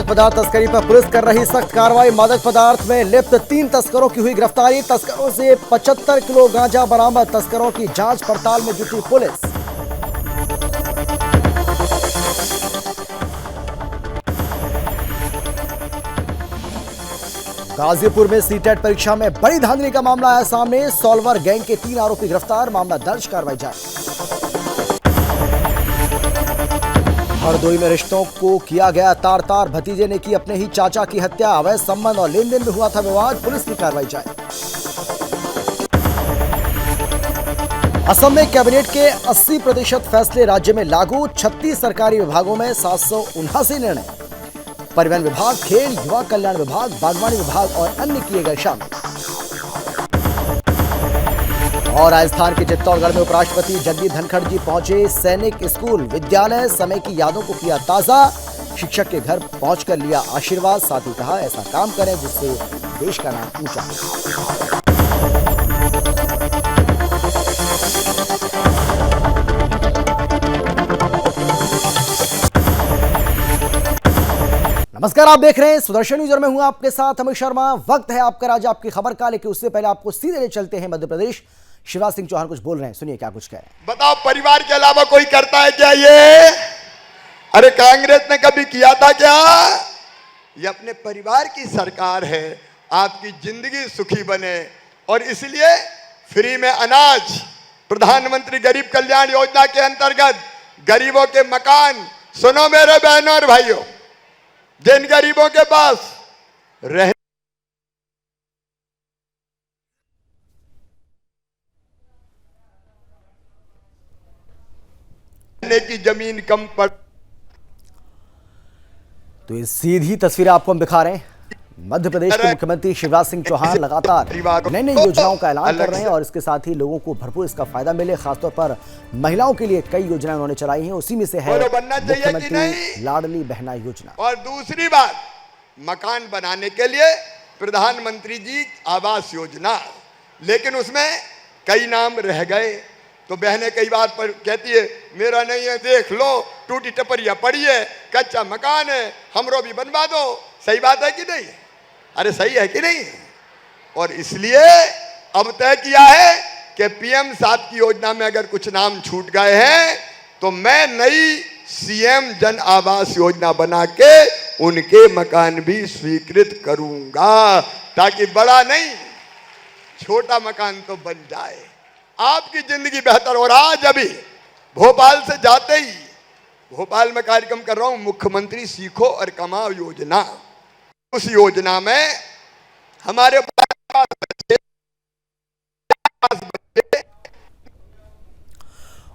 मादक पदार्थ तस्करी पर पुलिस कर रही सख्त कार्रवाई। मादक पदार्थ में लिप्त 3 तस्करों की हुई गिरफ्तारी। तस्करों से 75 किलो गांजा बरामद। तस्करों की जांच पड़ताल में जुटी पुलिस। गाजीपुर में सीटेट परीक्षा में बड़ी धांधली का मामला आया सामने। सॉल्वर गैंग के 3 आरोपी गिरफ्तार। मामला दर्ज, कार्रवाई जारी। हरदोई में रिश्तों को किया गया तार-तार। भतीजे ने की अपने ही चाचा की हत्या। अवैध संबंध और लेन देन में हुआ था विवाद। पुलिस की कार्रवाई जारी। असम में कैबिनेट के 80% फैसले राज्य में लागू। 36 सरकारी विभागों में 779 निर्णय। परिवहन विभाग, खेल, युवा कल्याण विभाग, बागवानी विभाग और अन्य किए गए शामिल। और राजस्थान के चित्तौड़गढ़ में उपराष्ट्रपति जगदीप धनखड़ जी पहुंचे। सैनिक स्कूल विद्यालय समय की यादों को किया ताजा। शिक्षक के घर पहुंचकर लिया आशीर्वाद। साथ ही कहा, ऐसा काम करें जिससे देश का नाम ऊंचा हो। नमस्कार, आप देख रहे हैं सुदर्शन न्यूज और मैं हूं आपके साथ अमित शर्मा। वक्त है आपका राजा आपकी खबर का, लेकिन उससे पहले आपको सीधे ले चलते हैं मध्य प्रदेश। शिवराज सिंह चौहान कुछ बोल रहे हैं, सुनिए क्या कुछ कह रहे हैं। बताओ, परिवार के अलावा कोई करता है क्या ये? अरे कांग्रेस ने कभी किया था क्या? ये अपने परिवार की सरकार है। आपकी जिंदगी सुखी बने और इसलिए फ्री में अनाज, प्रधानमंत्री गरीब कल्याण योजना के अंतर्गत गरीबों के मकान। सुनो मेरे बहनों और भाइयों, जिन गरीबों के पास रहने की जमीन कम पड़, तो ये सीधी तस्वीरें आपको हम दिखा रहे हैं। मध्य प्रदेश के मुख्यमंत्री शिवराज सिंह चौहान लगातार नई नई योजनाओं का ऐलान कर रहे हैं और इसके साथ ही लोगों को भरपूर इसका फायदा मिले। खासतौर पर महिलाओं के लिए कई योजनाएं उन्होंने चलाई हैं। उसी में से है मुख्यमंत्री लाडली बहना योजना। और दूसरी बात, मकान बनाने के लिए प्रधानमंत्री जी आवास योजना, लेकिन उसमें कई नाम रह गए। तो बहनें कई बार पर कहती है, मेरा नहीं है, देख लो टूटी टपरिया पड़ी है, कच्चा मकान है, हमरो भी बनवा दो। सही बात है कि नहीं? अरे सही है कि नहीं? और इसलिए अब तय किया है कि पीएम साहब की योजना में अगर कुछ नाम छूट गए हैं तो मैं नई सीएम जन आवास योजना बना के उनके मकान भी स्वीकृत करूंगा, ताकि बड़ा नहीं छोटा मकान तो बन जाए, आपकी जिंदगी बेहतर। और आज अभी भोपाल से जाते ही भोपाल में कार्यक्रम कर रहा हूं, मुख्यमंत्री सीखो और कमाओ योजना। उस योजना में हमारे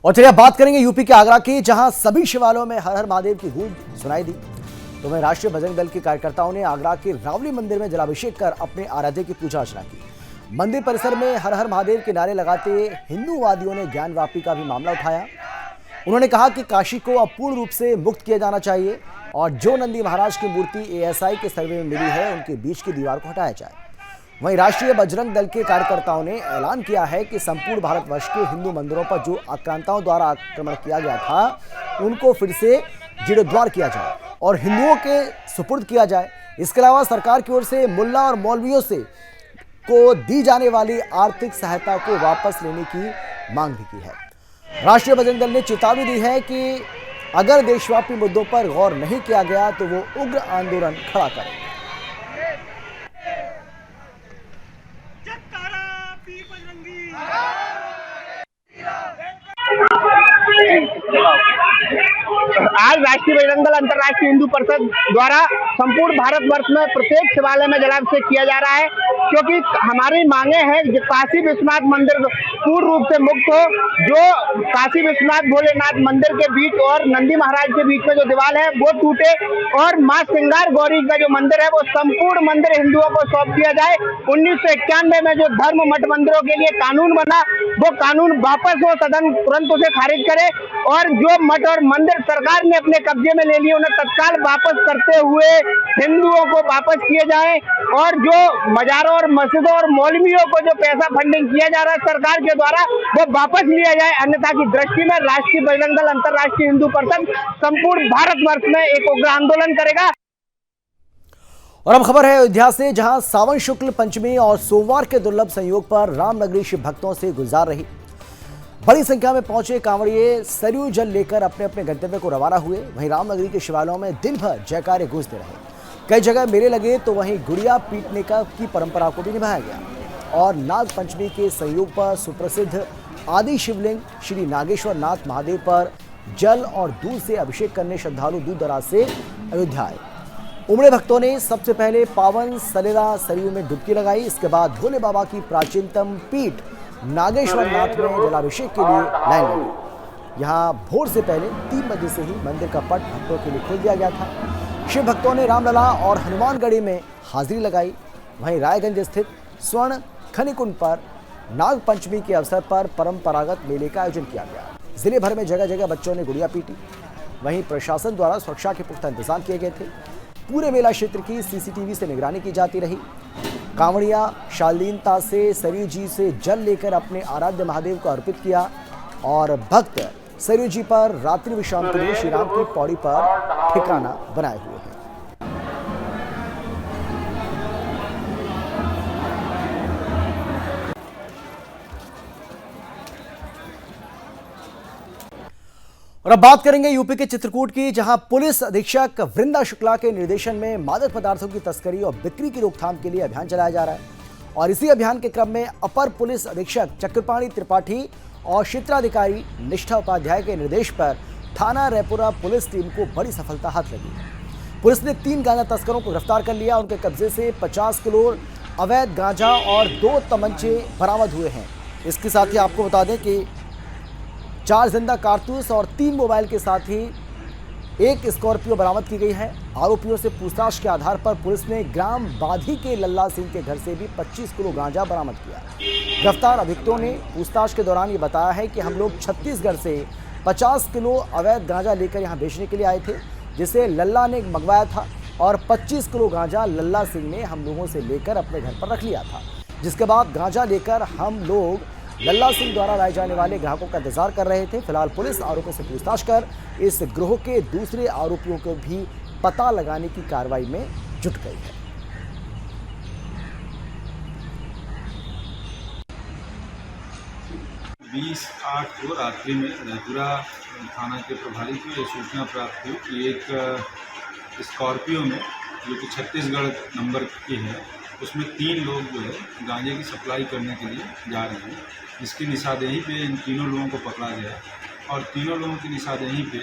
और चलिए बात करेंगे यूपी के आगरा की, जहां सभी शिवालयों में हर हर महादेव की गूंज सुनाई दी। तो वहीं राष्ट्रीय बजरंग दल के कार्यकर्ताओं ने आगरा के रावली मंदिर में जलाभिषेक कर अपने आराध्य की पूजा अर्चना की। मंदिर परिसर में हर हर महादेव के नारे लगाते हिंदूवादियों ने ज्ञानवापी का भी मामला उठाया। उन्होंने कहा कि काशी को अब पूर्ण रूप से मुक्त किया जाना चाहिए और जो नंदी महाराज की मूर्ति एएसआई के सर्वे में मिली है उनके बीच की दीवार को हटाया जाए। वहीं राष्ट्रीय बजरंग दल के कार्यकर्ताओं ने ऐलान किया है कि संपूर्ण भारतवर्ष के हिंदू मंदिरों पर जो आक्रांताओं द्वारा आक्रमण किया गया था उनको फिर से जीर्णोद्धार किया जाए और हिंदुओं के सुपुर्द किया जाए। इसके अलावा सरकार की ओर से मुल्ला और मौलवियों से को दी जाने वाली आर्थिक सहायता को वापस लेने की मांग भी की है। राष्ट्रीय बजरंग दल ने चेतावनी दी है कि अगर देशव्यापी मुद्दों पर गौर नहीं किया गया तो वो उग्र आंदोलन खड़ा करेंगे। आज राष्ट्रीय बजरंग दल अंतर्राष्ट्रीय हिंदू परिषद द्वारा संपूर्ण भारतवर्ष में प्रत्येक शिवालय में जलाभिषेक किया जा रहा है, क्योंकि हमारी मांगे हैं कि काशी विश्वनाथ मंदिर पूर्ण रूप से मुक्त हो। जो काशी विश्वनाथ भोलेनाथ मंदिर के बीच और नंदी महाराज के बीच में जो दीवार है वो टूटे और मां श्रृंगार गौरी का जो मंदिर है वो संपूर्ण मंदिर हिंदुओं को सौंप दिया जाए। 1991 में जो धर्म मठ मंदिरों के लिए कानून बना वो कानून वापस हो, सदन तुरंत उसे खारिज करे और जो मठ और मंदिर सरकार ने अपने कब्जे में ले लिए उन्हें तत्काल वापस करते हुए हिंदुओं को वापस किए जाएं और जो मजारों और मस्जिदों और मौलवियों को जो पैसा फंडिंग किया जा रहा है सरकार के द्वारा वो वापस लिया जाए। अन्यथा की दृष्टि में राष्ट्रीय बजरंग दल अंतर्राष्ट्रीय हिंदू परिषद संपूर्ण भारतवर्ष में एक उग्र आंदोलन करेगा। और अब खबर है अयोध्या से, जहां सावन शुक्ल पंचमी और सोमवार के दुर्लभ संयोग पर रामनगरी शिव भक्तों से गुलजार रही। बड़ी संख्या में पहुंचे कांवड़िए सरयू जल लेकर अपने अपने गंतव्य को रवाना हुए। वहीं रामनगरी के शिवालयों में दिन भर जयकारे गूंजते रहे। कई जगह मेले लगे तो वहीं गुड़िया पीटने की परंपरा को भी निभाया गया। और नाग पंचमी के संयोग पर सुप्रसिद्ध आदि शिवलिंग श्री नागेश्वर नाथ महादेव पर जल और दूध से अभिषेक करने श्रद्धालु दूर दराज से अयोध्या आए। उमड़े भक्तों ने सबसे पहले पावन सलेला सरयू में डुबकी लगाई। इसके बाद भोले बाबा की प्राचीनतम पीठ नागेश्वर नाथ में जलाभिषेक के लिए लाइन लगी। यहाँ भोर से पहले 3 बजे से ही मंदिर का पट भक्तों के लिए खोल दिया गया था। शिव भक्तों ने रामलला और हनुमानगढ़ी में हाजिरी लगाई। वहीं रायगंज स्थित स्वर्ण खनिकुंड पर नाग पंचमी के अवसर पर परंपरागत मेले का आयोजन किया गया। जिले भर में जगह जगह बच्चों ने गुड़िया पीटी। वहीं प्रशासन द्वारा सुरक्षा के पुख्ता इंतजाम किए गए थे। पूरे मेला क्षेत्र की सीसीटीवी से निगरानी की जाती रही। कांवड़िया शालीनता से सरयू जी से जल लेकर अपने आराध्य महादेव को अर्पित किया और भक्त सरयू जी पर रात्रि विश्राम के लिए श्री राम की पौड़ी पर ठिकाना बनाए हुए हैं। और अब बात करेंगे यूपी के चित्रकूट की, जहां पुलिस अधीक्षक वृंदा शुक्ला के निर्देशन में मादक पदार्थों की तस्करी और बिक्री की रोकथाम के लिए अभियान चलाया जा रहा है। और इसी अभियान के क्रम में अपर पुलिस अधीक्षक चक्रपाणी त्रिपाठी और क्षेत्राधिकारी निष्ठा उपाध्याय के निर्देश पर थाना रायपुरा पुलिस टीम को बड़ी सफलता हाथ लगी। पुलिस ने 3 गांजा तस्करों को गिरफ्तार कर लिया। उनके कब्जे से 50 किलो अवैध गांजा और 2 तमंचे बरामद हुए हैं। इसके साथ ही आपको बता दें कि 4 जिंदा कारतूस और 3 मोबाइल के साथ ही 1 स्कॉर्पियो बरामद की गई है। आरोपियों से पूछताछ के आधार पर पुलिस ने ग्राम बाधी के लल्ला सिंह के घर से भी 25 किलो गांजा बरामद किया। गिरफ्तार अभियुक्तों ने पूछताछ के दौरान ये बताया है कि हम लोग छत्तीसगढ़ से 50 किलो अवैध गांजा लेकर यहाँ बेचने के लिए आए थे, जिसे लल्ला ने मंगवाया था और 25 किलो गांजा लल्ला सिंह ने हम लोगों से लेकर अपने घर पर रख लिया था। जिसके बाद गांजा लेकर हम लोग लल्ला सिंह द्वारा लाए जाने वाले ग्राहकों का इंतजार कर रहे थे। फिलहाल पुलिस आरोपियों से पूछताछ कर इस गिरोह के दूसरे आरोपियों को भी पता लगाने की कार्रवाई में जुट गई है। बीस 8 को रात्रि में रायपुरा थाना के प्रभारी को यह सूचना प्राप्त हुई कि एक स्कॉर्पियो में जो कि छत्तीसगढ़ नंबर की है, उसमें 3 लोग जो है गांजे की सप्लाई करने के लिए जा रहे हैं। इसकी निशानदेही पे इन तीनों लोगों को पकड़ा गया और तीनों लोगों की निशानदेही पे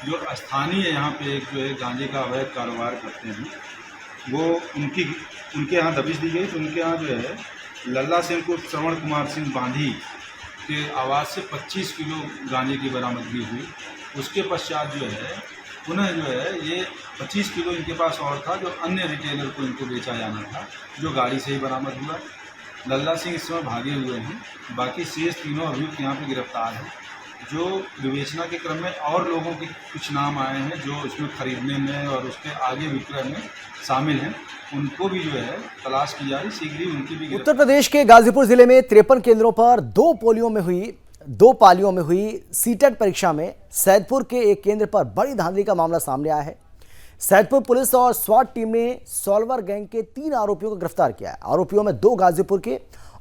जो स्थानीय यहाँ पे एक जो है गांजे का अवैध कारोबार करते हैं, वो उनके यहाँ दबिश दी गई। तो उनके यहाँ जो है लल्ला सिंह को श्रवण कुमार सिंह बांधी के आवाज़ से 25 किलो गांजे की बरामदगी हुई। उसके पश्चात जो है पुनः जो है ये 25 किलो इनके पास और था, जो अन्य रिटेलर को इनको बेचा जाना था, जो गाड़ी से ही बरामद हुआ। लल्ला सिंह इस समय भागे हुए हैं। बाकी शेष तीनों अभियुक्त यहाँ पे गिरफ्तार हैं। जो विवेचना के क्रम में और लोगों के कुछ नाम आए हैं जो इसमें खरीदने में और उसके आगे विक्रय में शामिल हैं, उनको भी जो है तलाश की जा रही। शीघ्र ही उनकी भी। उत्तर प्रदेश के गाजीपुर जिले में 53 केंद्रों पर 2 पालियों में हुई सीटेट परीक्षा में सैदपुर के एक केंद्र पर बड़ी धांधली का मामला सामने आया है। सैदपुर पुलिस और स्वाट टीम ने सॉल्वर गैंग के 3 आरोपियों को गिरफ्तार किया है। आरोपियों में 2 गाजीपुर के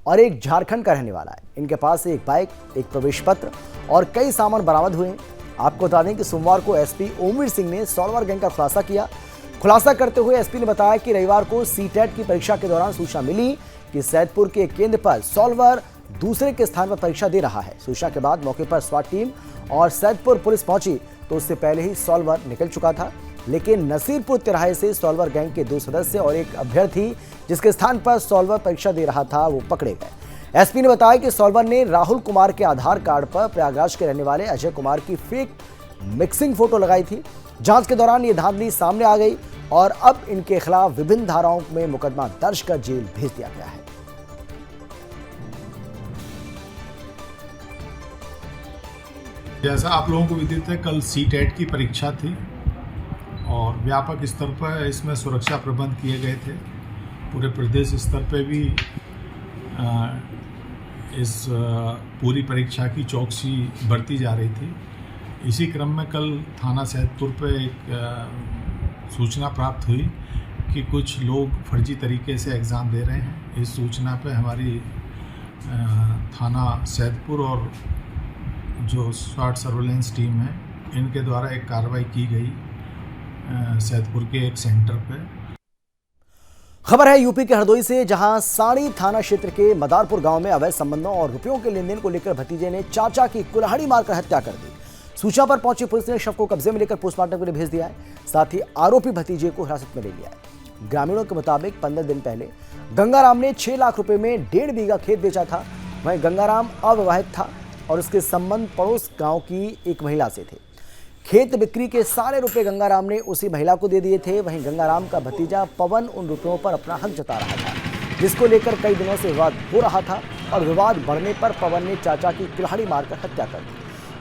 और 1 झारखंड का रहने वाला है। इनके पास से 1 बाइक, 1 प्रवेश पत्र और कई सामान बरामद हुए हैं। आपको बता दें कि सोमवार को एसपी ओमवीर सिंह ने सॉल्वर गैंग का खुलासा किया। खुलासा करते हुए एसपी ने बताया कि रविवार को सीटेट की परीक्षा के दौरान सूचना मिली कि सैदपुर के एक केंद्र पर सॉल्वर दूसरे के स्थान पर परीक्षा दे रहा है। सूचना के बाद मौके पर स्वाट टीम और सैदपुर पुलिस पहुंची तो उससे पहले ही सॉल्वर निकल चुका था। लेकिन नसीरपुर तिराहे से सॉल्वर गैंग के 2 सदस्य और 1 अभ्यर्थी जिसके स्थान पर सॉल्वर परीक्षा दे रहा था, वो पकड़े गए। एसपी ने बताया कि सॉल्वर ने राहुल कुमार के आधार कार्ड पर प्रयागराज के रहने वाले अजय कुमार की फेक मिक्सिंग फोटो लगाई थी। जांच के दौरान ये धांधली सामने आ गई और अब इनके खिलाफ विभिन्न धाराओं में मुकदमा दर्ज कर जेल भेज दिया गया है। जैसा आप लोगों को विदित है, कल सीटेट की परीक्षा थी और व्यापक स्तर पर इसमें सुरक्षा प्रबंध किए गए थे। पूरे प्रदेश स्तर पर भी इस पूरी परीक्षा की चौकसी बरती जा रही थी। इसी क्रम में कल थाना सैदपुर पे एक सूचना प्राप्त हुई कि कुछ लोग फर्जी तरीके से एग्ज़ाम दे रहे हैं। इस सूचना पे हमारी थाना सैदपुर और जो स्वाट सर्वेलेंस टीम है इनके द्वारा एक कार्रवाई की गई सैदपुर के एक सेंटर पे। खबर है यूपी के हरदोई से, जहां साड़ी थाना क्षेत्र के मदारपुर गांव में अवैध संबंधों और रुपयों के लेन देन को लेकर भतीजे ने चाचा की कुल्हाड़ी मारकर हत्या कर दी। सूचना पर पहुंची पुलिस ने शव को कब्जे में लेकर पोस्टमार्टम के लिए भेज दिया है। साथ ही आरोपी भतीजे को हिरासत में ले लिया है। ग्रामीणों के मुताबिक 15 दिन पहले गंगाराम ने 6 लाख रुपए में 1.5 बीघा खेत बेचा था। वहीं गंगाराम अविवाहित था और उसके संबंध पड़ोस गांव की एक महिला से थे। खेत बिक्री के सारे रुपए गंगाराम ने उसी महिला को दे दिए थे। वहीं गंगाराम का भतीजा पवन उन रुपयों पर अपना हक जता रहा था, जिसको लेकर कई दिनों से विवाद हो रहा था और विवाद बढ़ने पर पवन ने चाचा की कुल्हाड़ी मारकर हत्या कर दी।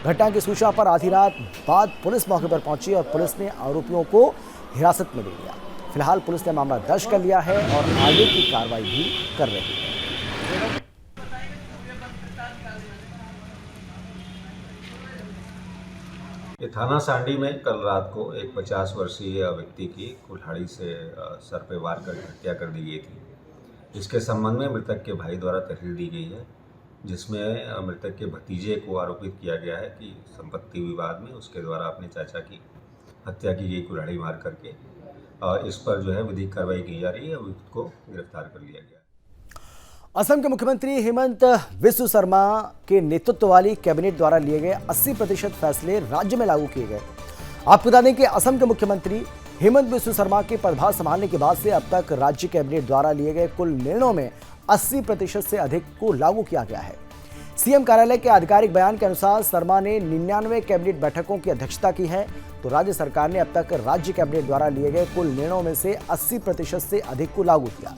घटना की सूचना पर आधी रात बाद पुलिस मौके पर पहुंची और पुलिस ने आरोपियों को हिरासत में ले लिया। फिलहाल पुलिस ने मामला दर्ज कर लिया है और आगे की कार्रवाई भी कर रही है। ये थाना सांडी में कल रात को एक 50 वर्षीय व्यक्ति की कुल्हाड़ी से सर पे वार कर हत्या कर दी गई थी। इसके संबंध में मृतक के भाई द्वारा तहरीर दी गई है, जिसमें मृतक के भतीजे को आरोपित किया गया है कि संपत्ति विवाद में उसके द्वारा अपने चाचा की हत्या की गई कुल्हाड़ी मार करके। इस पर जो है विधिक कार्रवाई की जा रही है। अभियुक्त को गिरफ्तार कर लिया गया। असम के मुख्यमंत्री हेमंत बिस्व शर्मा के नेतृत्व वाली कैबिनेट द्वारा लिए गए 80% फैसले राज्य में लागू किए गए। आपको बता दें कि असम के मुख्यमंत्री हेमंत बिस्व शर्मा के पदभार संभालने के बाद से अब तक राज्य कैबिनेट द्वारा लिए गए कुल निर्णयों में 80% से अधिक को लागू किया गया है। सीएम कार्यालय के आधिकारिक बयान के अनुसार शर्मा ने 99 कैबिनेट बैठकों की अध्यक्षता की है। तो राज्य सरकार ने अब तक राज्य कैबिनेट द्वारा लिए गए कुल निर्णयों में से 80% से अधिक को लागू किया।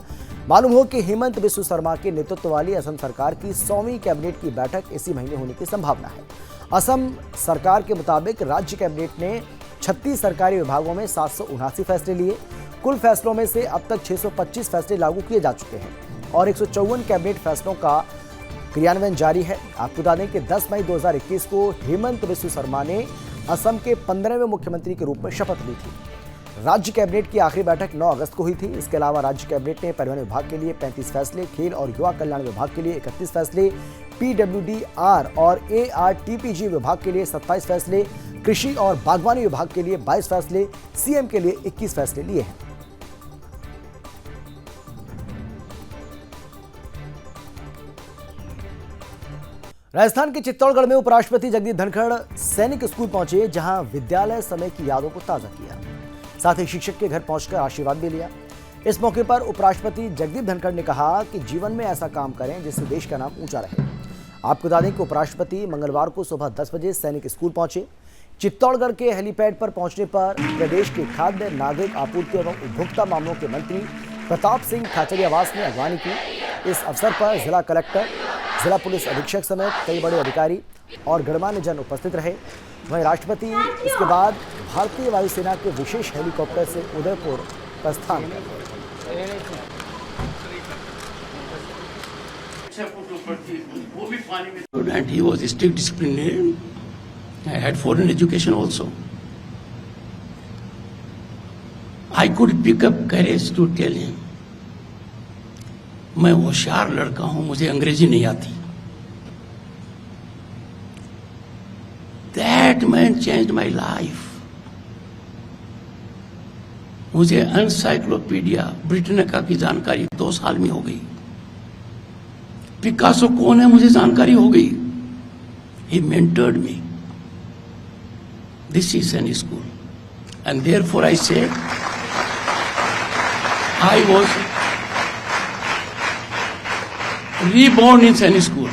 मालूम हो कि हेमंत बिस्व शर्मा के नेतृत्व वाली असम सरकार की 100वीं कैबिनेट की बैठक इसी महीने होने की संभावना है। असम सरकार के मुताबिक राज्य कैबिनेट ने 36 सरकारी विभागों में 779 फैसले लिए। कुल फैसलों में से अब तक 625 फैसले लागू किए जा चुके हैं और 154 कैबिनेट फैसलों का क्रियान्वयन जारी है। आपको बता दें कि 10 मई 2021 को हेमंत बिस्व शर्मा ने असम के 15वें मुख्यमंत्री के रूप में शपथ ली थी। राज्य कैबिनेट की आखिरी बैठक 9 अगस्त को हुई थी। इसके अलावा राज्य कैबिनेट ने परिवहन विभाग के लिए 35 फैसले, खेल और युवा कल्याण विभाग के लिए 31 फैसले, PWD-R और ARTPG विभाग के लिए 27 फैसले, कृषि और बागवानी विभाग के लिए 22 फैसले, सीएम के लिए 21 फैसले लिए हैं। राजस्थान के चित्तौड़गढ़ में उपराष्ट्रपति जगदीप धनखड़ सैनिक स्कूल पहुंचे, जहां विद्यालय समय की यादों को ताजा किया। साथ ही शिक्षक के घर पहुंचकर आशीर्वाद भी लिया। इस मौके पर उपराष्ट्रपति जगदीप धनखड़ ने कहा कि जीवन में ऐसा काम करें जिससे देश का नाम ऊंचा रहे। आपको बता दें कि उपराष्ट्रपति मंगलवार को सुबह 10 बजे सैनिक स्कूल पहुंचे। चित्तौड़गढ़ के हेलीपैड पर पहुंचने पर प्रदेश के खाद्य, नागरिक आपूर्ति एवं उपभोक्ता मामलों के मंत्री प्रताप सिंह खाचरियावास ने अगवानी की। इस अवसर पर जिला कलेक्टर, जिला पुलिस अधीक्षक समेत कई बड़े अधिकारी और गणमान्य जन उपस्थित रहे। वहीं राष्ट्रपति इसके बाद भारतीय वायुसेना के विशेष हेलीकॉप्टर से उदयपुर प्रस्थान किया। And he was a strict disciplinarian. I had foreign education also. I could pick up courage to tell him, मैं होशियार लड़का हूं, मुझे अंग्रेजी नहीं आती। That man changed my life. मुझे एनसाइक्लोपीडिया ब्रिटेनिका की जानकारी 2 साल में हो गई। पिकासो कौन है मुझे जानकारी हो गई। He mentored me. This is an school, and therefore I say I was reborn in सैनिक स्कूल।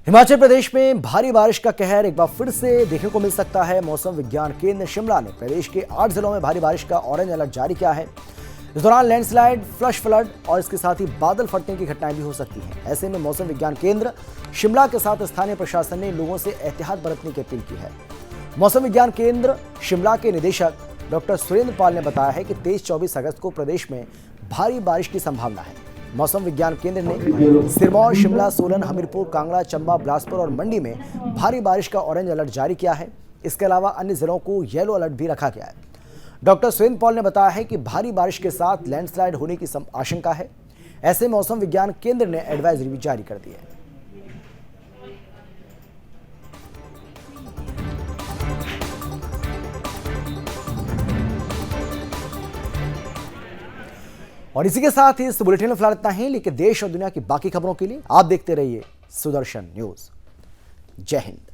हिमाचल प्रदेश में भारी बारिश का कहर एक बार फिर से देखने को मिल सकता है। मौसम विज्ञान केंद्र शिमला ने प्रदेश के 8 जिलों में भारी बारिश का ऑरेंज अलर्ट जारी किया है। इस दौरान लैंडस्लाइड, फ्लश फ्लड और इसके साथ ही बादल फटने की घटनाएं भी हो सकती हैं। ऐसे में मौसम विज्ञान केंद्र शिमला के साथ स्थानीय प्रशासन ने लोगों से एहतियात बरतने की अपील की है। मौसम विज्ञान केंद्र शिमला के निदेशक डॉक्टर सुरेंद्र पाल ने बताया है कि 23-24 अगस्त को प्रदेश में भारी बारिश की संभावना है। मौसम विज्ञान केंद्र ने सिरमौर, शिमला, सोलन, हमीरपुर, कांगड़ा, चंबा, बिलासपुर और मंडी में भारी बारिश का ऑरेंज अलर्ट जारी किया है। इसके अलावा अन्य जिलों को येलो अलर्ट भी रखा गया है। डॉक्टर सुरेंद्र पॉल ने बताया है कि भारी बारिश के साथ लैंडस्लाइड होने की आशंका है। ऐसे मौसम विज्ञान केंद्र ने एडवाइजरी भी जारी कर दी है। और इसी के साथ ही इस बुलेटिन में फिलहाल इतना ही, लेकिन देश और दुनिया की बाकी खबरों के लिए आप देखते रहिए सुदर्शन न्यूज। जय हिंद।